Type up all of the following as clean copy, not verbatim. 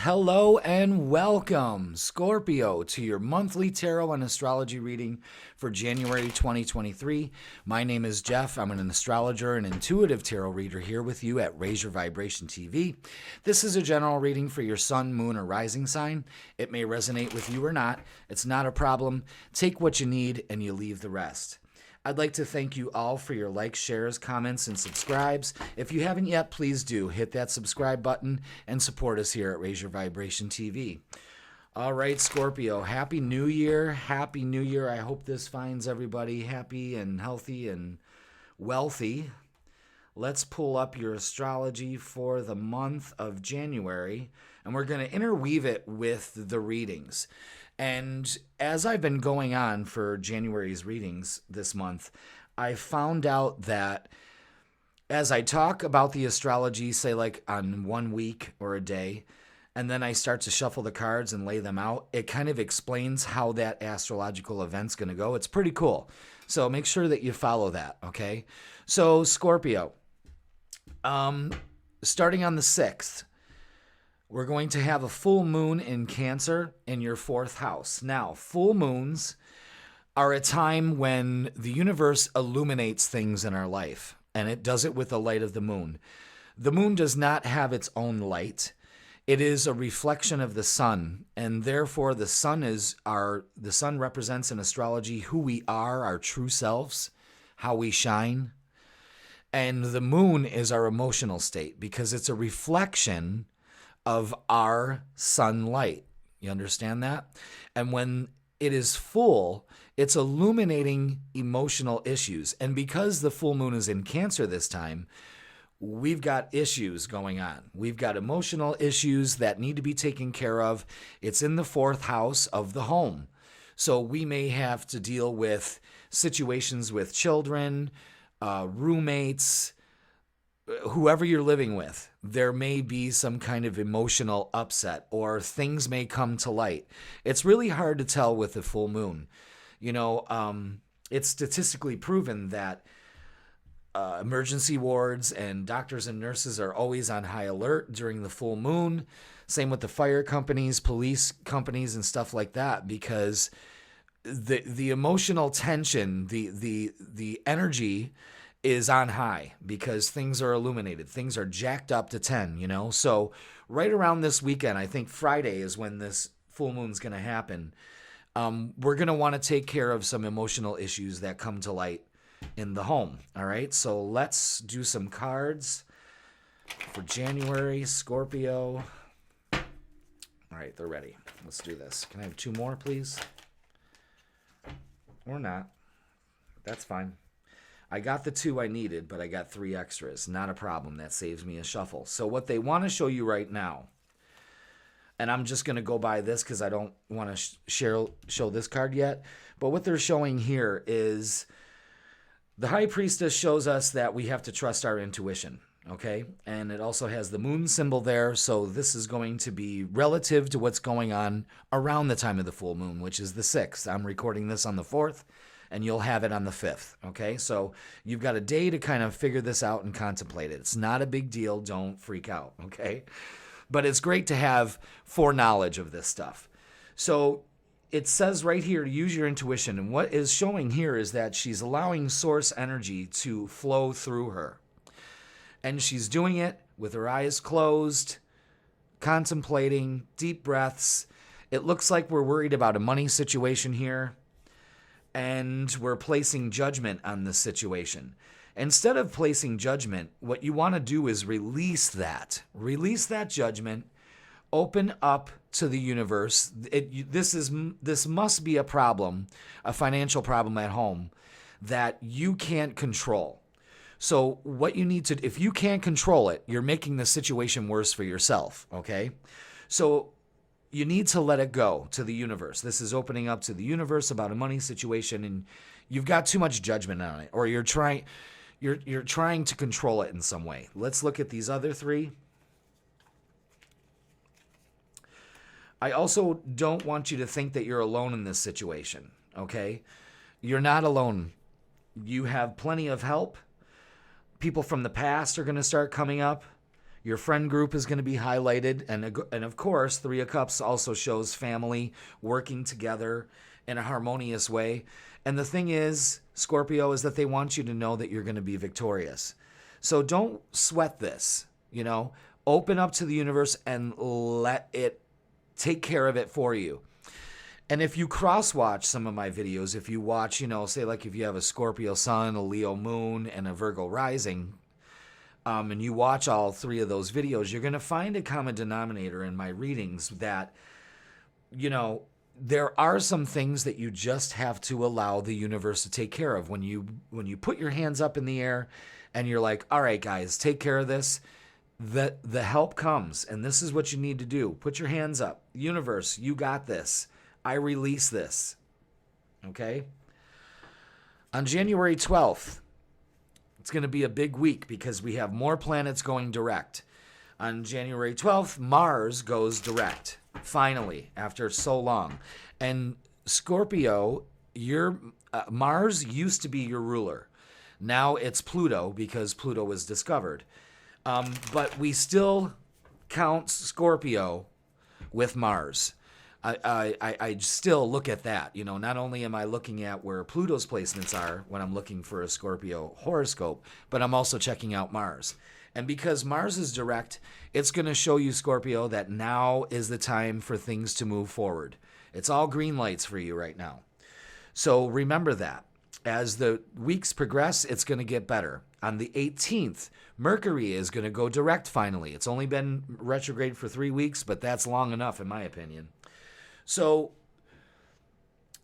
Hello and welcome, Scorpio, to your monthly tarot and astrology reading for January 2023. My name is Jeff. I'm an astrologer and intuitive tarot reader here with you at Raise Your Vibration TV. This is a general reading for your sun, moon, or rising sign. It may resonate with you or not. It's not a problem. Take what you need and you leave the rest. I'd like to thank you all for your likes, shares, comments, and subscribes. If you haven't yet, please do hit that subscribe button and support us here at Raise Your Vibration TV. All right, Scorpio, Happy New Year. Happy New Year. I hope this finds everybody happy and healthy and wealthy. Let's pull up your astrology for the month of January, and we're going to interweave it with the readings. And as I've been going on for January's readings this month, I found out that as I talk about the astrology, say like on 1 week or a day, and then I start to shuffle the cards and lay them out, it kind of explains how that astrological event's going to go. It's pretty cool. So make sure that you follow that, okay? So Scorpio, starting on the 6th, we're going to have a full moon in Cancer in your 4th house. Now, full moons are a time when the universe illuminates things in our life, and it does it with the light of the moon. The moon does not have its own light. It is a reflection of the sun, and therefore the sun represents in astrology who we are, our true selves, how we shine. And the moon is our emotional state because it's a reflection of our sunlight. You understand that? And when it is full, it's illuminating emotional issues. And because the full moon is in Cancer this time, we've got issues going on. We've got emotional issues that need to be taken care of. It's in the 4th house of the home. So we may have to deal with situations with children, roommates, whoever you're living with. There may be some kind of emotional upset or things may come to light. It's really hard to tell with the full moon. You know, it's statistically proven that emergency wards and doctors and nurses are always on high alert during the full moon. Same with the fire companies, police companies, and stuff like that, because the emotional tension, the energy is on high because things are illuminated. Things are jacked up to 10, you know? So right around this weekend, I think Friday is when this full moon's going to happen. We're going to want to take care of some emotional issues that come to light in the home. All right. So let's do some cards for January, Scorpio. All right. They're ready. Let's do this. Can I have 2 more, please? Or not. That's fine. I got the 2 I needed, but I got 3 extras. Not a problem. That saves me a shuffle. So what they want to show you right now, and I'm just going to go by this because I don't want to show this card yet, but what they're showing here is the High Priestess shows us that we have to trust our intuition, okay? And it also has the moon symbol there, so this is going to be relative to what's going on around the time of the full moon, which is the 6th. I'm recording this on the 4th. And you'll have it on the 5th, okay? So you've got a day to kind of figure this out and contemplate it. It's not a big deal. Don't freak out, okay? But it's great to have foreknowledge of this stuff. So it says right here to use your intuition. And what is showing here is that she's allowing source energy to flow through her. And she's doing it with her eyes closed, contemplating, deep breaths. It looks like we're worried about a money situation here. And we're placing judgment on this situation. Instead of placing judgment, what you want to do is release that. Release that judgment. Open up to the universe. This must be a problem, a financial problem at home that you can't control. So what you need to, if you can't control it, you're making the situation worse for yourself, okay? So you need to let it go to the universe. This is opening up to the universe about a money situation, and you've got too much judgment on it, or you're trying to control it in some way. Let's look at these other 3. I also don't want you to think that you're alone in this situation, okay? You're not alone. You have plenty of help. People from the past are going to start coming up. Your friend group is going to be highlighted. And of course, Three of Cups also shows family working together in a harmonious way. And the thing is, Scorpio, is that they want you to know that you're going to be victorious. So don't sweat this, Open up to the universe and let it take care of it for you. And if you cross-watch some of my videos, if you watch, say like if you have a Scorpio sun, a Leo moon, and a Virgo rising, and you watch all three of those videos, you're going to find a common denominator in my readings that, there are some things that you just have to allow the universe to take care of. When you put your hands up in the air and you're like, all right, guys, take care of this, the help comes. And this is what you need to do. Put your hands up. Universe, you got this. I release this. Okay? On January 12th, it's going to be a big week because we have more planets going direct. On January 12th, Mars goes direct, finally, after so long. And Scorpio, Mars used to be your ruler. Now it's Pluto because Pluto was discovered. But we still count Scorpio with Mars. I still look at that. Not only am I looking at where Pluto's placements are when I'm looking for a Scorpio horoscope, but I'm also checking out Mars. And because Mars is direct, it's going to show you, Scorpio, that now is the time for things to move forward. It's all green lights for you right now. So remember that. As the weeks progress, it's going to get better. On the 18th, Mercury is going to go direct finally. It's only been retrograde for 3 weeks, but that's long enough in my opinion. So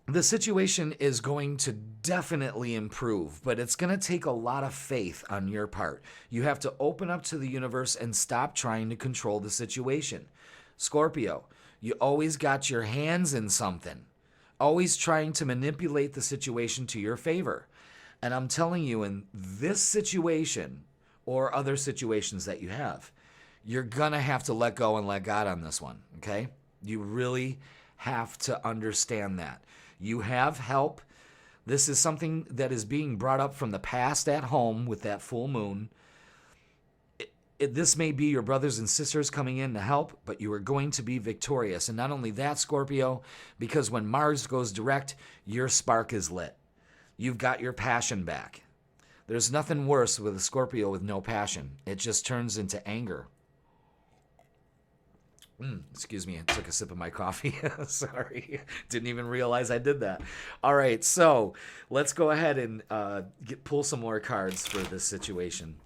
the situation is going to definitely improve, but it's going to take a lot of faith on your part. You have to open up to the universe and stop trying to control the situation. Scorpio, you always got your hands in something, always trying to manipulate the situation to your favor. And I'm telling you, in this situation or other situations that you have, you're going to have to let go and let God on this one, okay? You really have to understand that. You have help. This is something that is being brought up from the past at home with that full moon. This may be your brothers and sisters coming in to help, but you are going to be victorious. And not only that, Scorpio, because when Mars goes direct, your spark is lit. You've got your passion back. There's nothing worse with a Scorpio with no passion. It just turns into anger. Excuse me, I took a sip of my coffee. Sorry, didn't even realize I did that. All right, so let's go ahead and pull some more cards for this situation.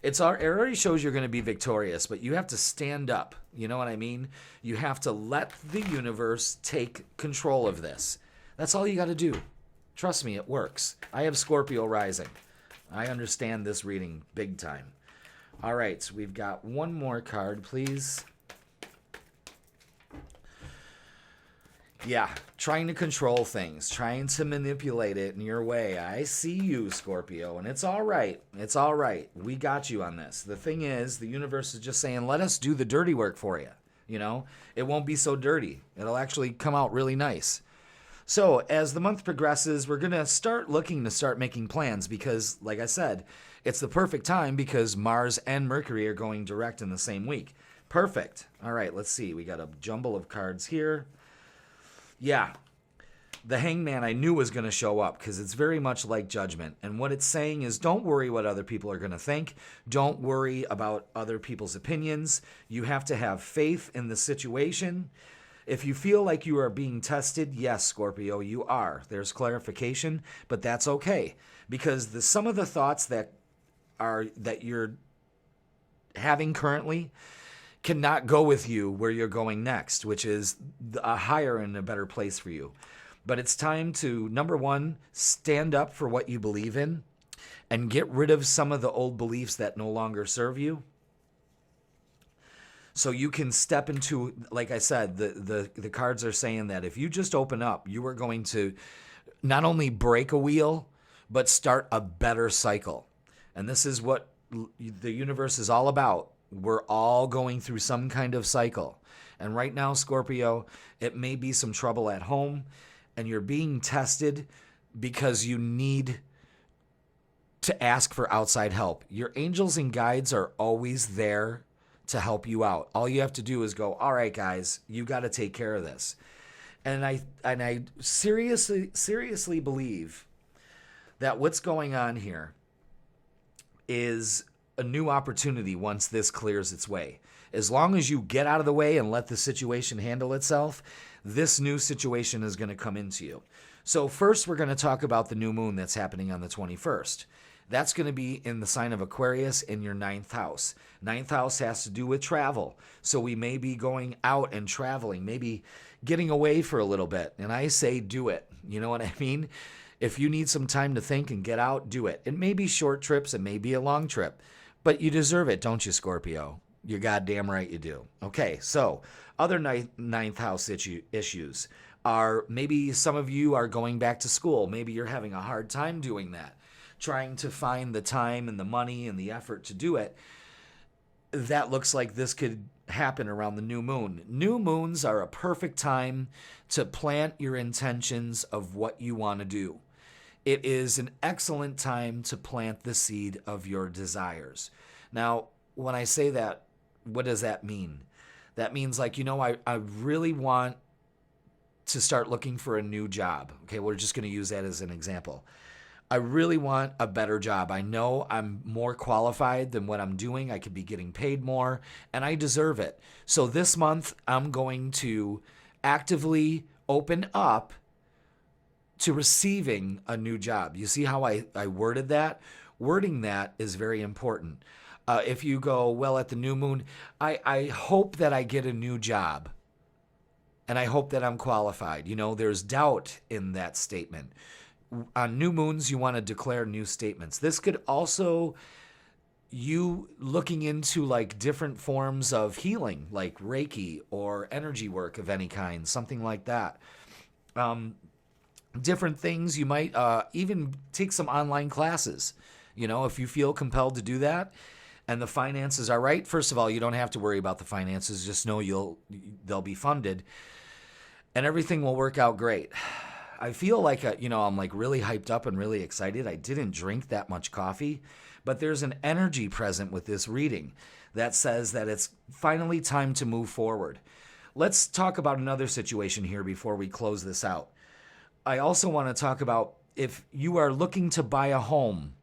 It already shows you're going to be victorious, but you have to stand up. You know what I mean? You have to let the universe take control of this. That's all you got to do. Trust me, it works. I have Scorpio rising. I understand this reading big time. All right, so we've got one more card, please. Yeah, trying to control things, trying to manipulate it in your way. I see you, Scorpio, and it's all right. It's all right. We got you on this. The thing is, the universe is just saying, let us do the dirty work for you. It won't be so dirty. It'll actually come out really nice. So as the month progresses, we're going to start making plans because, like I said, it's the perfect time because Mars and Mercury are going direct in the same week. Perfect. All right, let's see. We got a jumble of cards here. Yeah, the Hangman I knew was going to show up because it's very much like Judgment. And what it's saying is don't worry what other people are going to think. Don't worry about other people's opinions. You have to have faith in the situation. If you feel like you are being tested, yes, Scorpio, you are. There's clarification, but that's okay because some of the thoughts that you're having currently cannot go with you where you're going next, which is a higher and a better place for you. But it's time to, number one, stand up for what you believe in and get rid of some of the old beliefs that no longer serve you. So you can step into, like I said, the cards are saying that if you just open up, you are going to not only break a wheel, but start a better cycle. And this is what the universe is all about. We're all going through some kind of cycle. And right now, Scorpio, it may be some trouble at home, and you're being tested because you need to ask for outside help. Your angels and guides are always there to help you out. All you have to do is go, all right, guys, you got to take care of this. And I seriously believe that what's going on here is a new opportunity once this clears its way. As long as you get out of the way and let the situation handle itself, this new situation is going to come into you. So first, we're going to talk about the new moon that's happening on the 21st. That's going to be in the sign of Aquarius in your 9th house. 9th house has to do with travel. So we may be going out and traveling, maybe getting away for a little bit. And I say do it. You know what I mean? If you need some time to think and get out, do it. It may be short trips. It may be a long trip. But you deserve it, don't you, Scorpio? You're goddamn right you do. Okay, so other ninth house issues are maybe some of you are going back to school. Maybe you're having a hard time doing that, trying to find the time and the money and the effort to do it. That looks like this could happen around the new moon. New moons are a perfect time to plant your intentions of what you want to do. It is an excellent time to plant the seed of your desires. Now, when I say that, what does that mean? That means like, I really want to start looking for a new job. Okay, we're just going to use that as an example. I really want a better job. I know I'm more qualified than what I'm doing. I could be getting paid more, and I deserve it. So this month, I'm going to actively open up to receiving a new job. You see how I worded that? Wording that is very important. If you go, well, at the new moon, I hope that I get a new job, and I hope that I'm qualified. There's doubt in that statement. On new moons, you want to declare new statements. This could also you looking into like different forms of healing, like Reiki or energy work of any kind, something like that. Different things. You might even take some online classes, if you feel compelled to do that and the finances are right. First of all, you don't have to worry about the finances. Just know they'll be funded and everything will work out great. I feel like, I'm like really hyped up and really excited. I didn't drink that much coffee, but there's an energy present with this reading that says that it's finally time to move forward. Let's talk about another situation here before we close this out. I also want to talk about if you are looking to buy a home,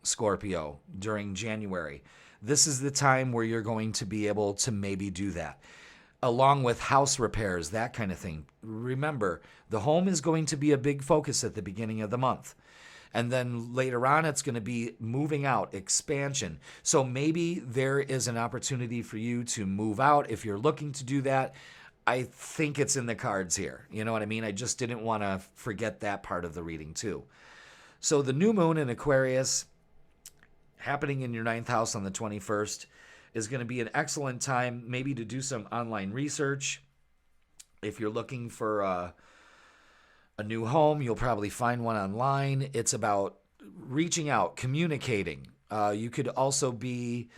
Scorpio, during January, this is the time where you're going to be able to maybe do that, along with house repairs, that kind of thing. Remember, the home is going to be a big focus at the beginning of the month. And then later on, it's going to be moving out, expansion. So maybe there is an opportunity for you to move out. If you're looking to do that, I think it's in the cards here. You know what I mean? I just didn't want to forget that part of the reading too. So the new moon in Aquarius happening in your 9th house on the 21st is going to be an excellent time maybe to do some online research. If you're looking for a new home, you'll probably find one online. It's about reaching out, communicating. You could also be,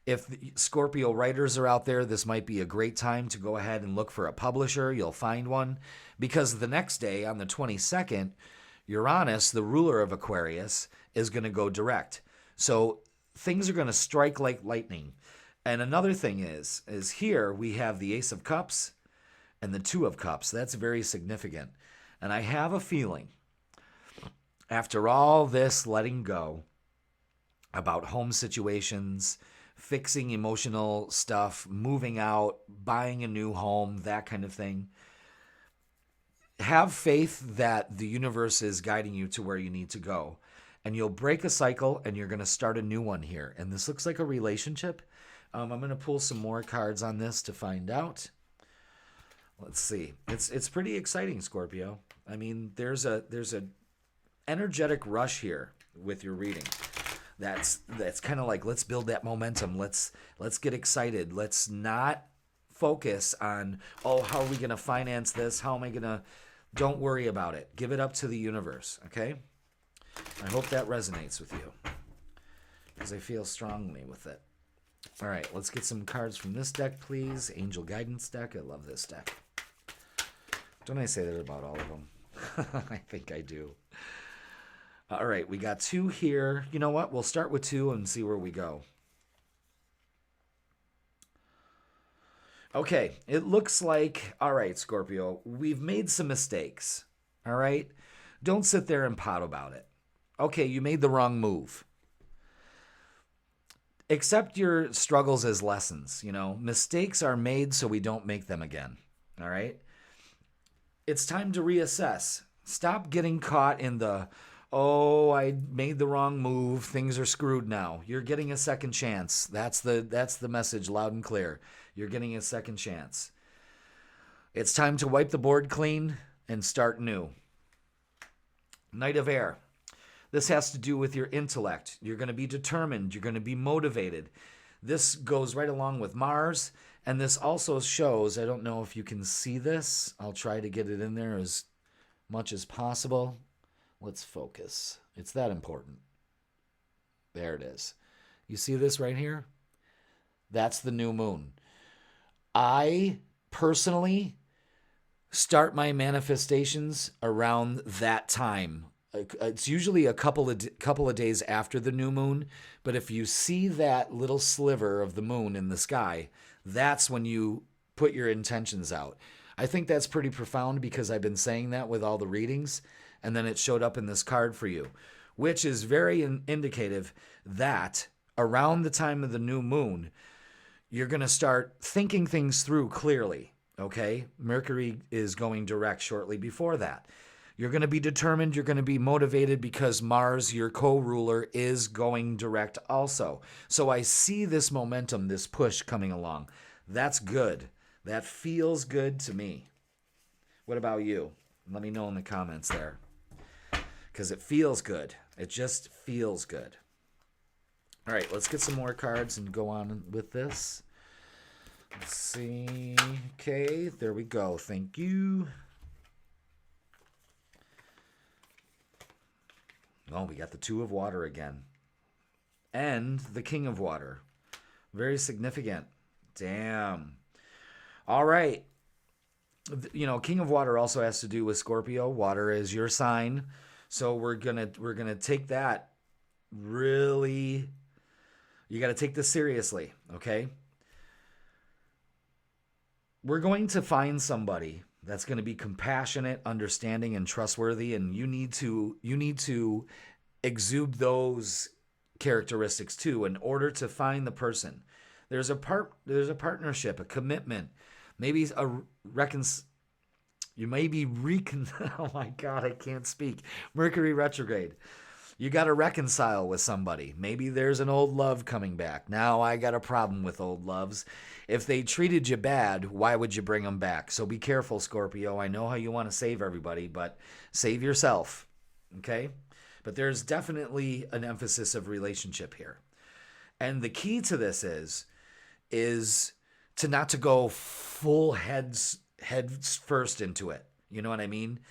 if Scorpio writers are out there, this might be a great time to go ahead and look for a publisher. You'll find one because the next day on the 22nd, Uranus, the ruler of Aquarius, is going to go direct. So things are going to strike like lightning. And another thing is here we have the Ace of Cups and the Two of Cups. That's very significant. And I have a feeling after all this letting go about home situations, fixing emotional stuff, moving out, buying a new home, that kind of thing, have faith that the universe is guiding you to where you need to go. And you'll break a cycle and you're going to start a new one here. And this looks like a relationship. I'm going to pull some more cards on this to find out. Let's see. It's pretty exciting, Scorpio. I mean, there's a energetic rush here with your reading. That's kind of like, let's build that momentum. Let's get excited. Let's not focus on, how are we going to finance this? How am I going to? Don't worry about it. Give it up to the universe, okay? I hope that resonates with you because I feel strongly with it. All right, let's get some cards from this deck, please. Angel Guidance deck. I love this deck. Don't I say that about all of them? I think I do. All right, we got 2 here. You know what? We'll start with 2 and see where we go. Okay, it looks like, all right, Scorpio, we've made some mistakes. All right? Don't sit there and pout about it. Okay, you made the wrong move. Accept your struggles as lessons. Mistakes are made so we don't make them again. All right? It's time to reassess. Stop getting caught in the, oh, I made the wrong move. Things are screwed now. You're getting a second chance. That's the message loud and clear. You're getting a second chance. It's time to wipe the board clean and start new. Knight of Air. This has to do with your intellect. You're going to be determined. You're going to be motivated. This goes right along with Mars. And this also shows, I don't know if you can see this. I'll try to get it in there as much as possible. Let's focus. It's that important. There it is. You see this right here? That's the new moon. I personally start my manifestations around that time. It's usually a couple of days after the new moon, but if you see that little sliver of the moon in the sky, that's when you put your intentions out. I think that's pretty profound because I've been saying that with all the readings, and then it showed up in this card for you, which is very indicative that around the time of the new moon, you're going to start thinking things through clearly, okay? Mercury is going direct shortly before that. You're going to be determined, you're going to be motivated because Mars, your co-ruler, is going direct also. So I see this momentum, this push coming along. That's good. That feels good to me. What about you? Let me know in the comments there. Because it feels good. It just feels good. All right, let's get some more cards and go on with this. Let's see. Okay, there we go. Thank you. Oh, we got the Two of Water again. And the King of Water. Very significant. Damn. All right. King of Water also has to do with Scorpio. Water is your sign. So we're gonna take that really. You got to take this seriously, okay? We're going to find somebody that's going to be compassionate, understanding, and trustworthy, and you need to exude those characteristics too in order to find the person. There's a partnership, a commitment, maybe you may be oh my God, I can't speak. Mercury retrograde. You got to reconcile with somebody. Maybe there's an old love coming back. Now I got a problem with old loves. If they treated you bad, why would you bring them back? So be careful, Scorpio. I know how you want to save everybody, but save yourself, okay? But there's definitely an emphasis of relationship here. And the key to this is to not to go full heads first into it. You know what I mean?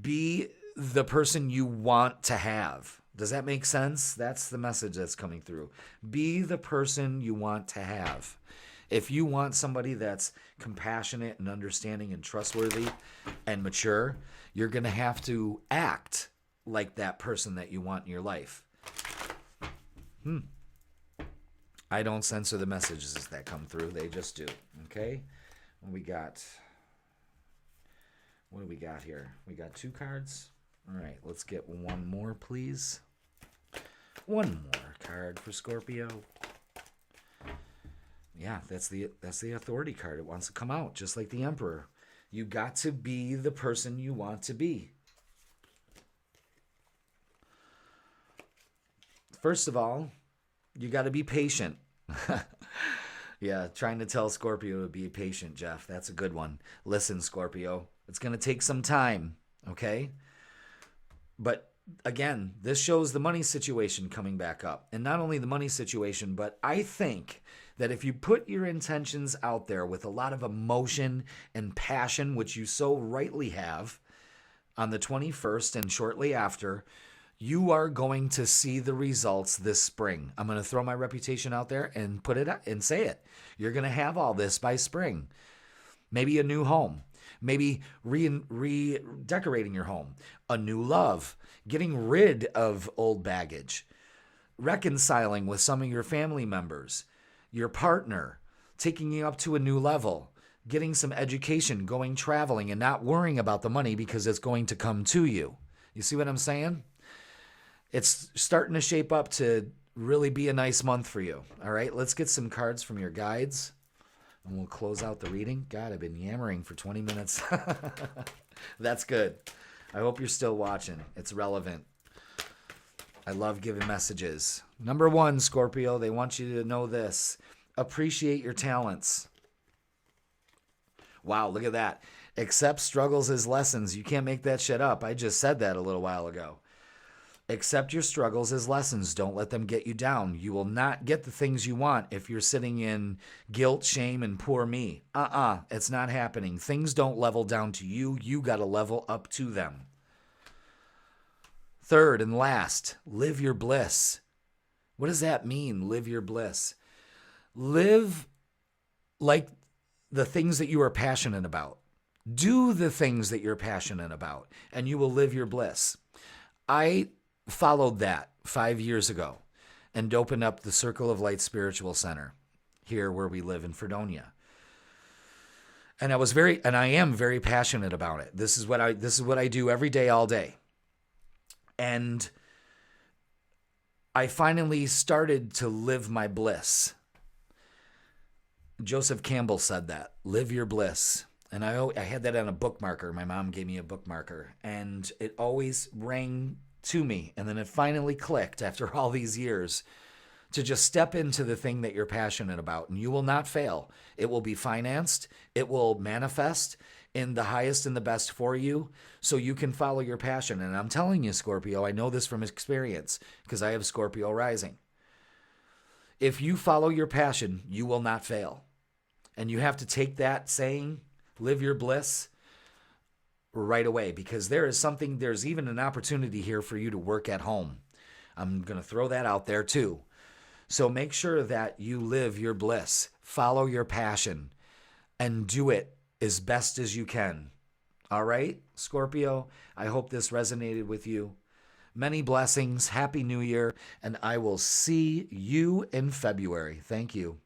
Be the person you want to have. Does that make sense? That's the message that's coming through. Be the person you want to have. If you want somebody that's compassionate and understanding and trustworthy and mature, you're going to have to act like that person that you want in your life. I don't censor the messages that come through. They just do. Okay? What do we got here? We got 2 cards. All right, let's get one more, please. One more card for Scorpio. Yeah, that's the authority card. It wants to come out, just like the Emperor. You got to be the person you want to be. First of all, you got to be patient. Yeah, trying to tell Scorpio to be patient, Jeff. That's a good one. Listen, Scorpio, it's going to take some time, okay? But again, this shows the money situation coming back up. And not only the money situation, but I think that if you put your intentions out there with a lot of emotion and passion, which you so rightly have on the 21st and shortly after, you are going to see the results this spring. I'm going to throw my reputation out there and put it and say it. You're going to have all this by spring. Maybe a new home. Maybe redecorating your home. A new love. Getting rid of old baggage. Reconciling with some of your family members. Your partner. taking you up to a new level, getting some education, going traveling, and not worrying about the money because it's going to come to you. You see what I'm saying? It's starting to shape up to really be a nice month for you. All right, let's get some cards from your guides, and we'll close out the reading. God, I've been yammering for 20 minutes. That's good. I hope you're still watching. It's relevant. I love giving messages. Number 1, Scorpio, they want you to know this. Appreciate your talents. Wow, look at that. Accept struggles as lessons. You can't make that shit up. I just said that a little while ago. Accept your struggles as lessons. Don't let them get you down. You will not get the things you want if you're sitting in guilt, shame, and poor me. It's not happening. Things don't level down to you. You got to level up to them. Third and last, live your bliss. What does that mean, live your bliss? Live like the things that you are passionate about. Do the things that you're passionate about, and you will live your bliss. I followed that 5 years ago and opened up the Circle of Light Spiritual Center here where we live in Fredonia. And I am very passionate about it. This is what I do every day, all day. And I finally started to live my bliss. Joseph Campbell said that, live your bliss. And I had that on a bookmarker. My mom gave me a bookmarker, and it always rang to me. And then it finally clicked after all these years to just step into the thing that you're passionate about, and you will not fail. It will be financed. It will manifest in the highest and the best for you, so you can follow your passion. And I'm telling you, Scorpio, I know this from experience because I have Scorpio rising. If you follow your passion, you will not fail. And you have to take that saying, live your bliss, right away, because there's even an opportunity here for you to work at home. I'm going to throw that out there too. So make sure that you live your bliss, follow your passion, and do it as best as you can. All right, Scorpio, I hope this resonated with you. Many blessings, Happy New Year, and I will see you in February. Thank you.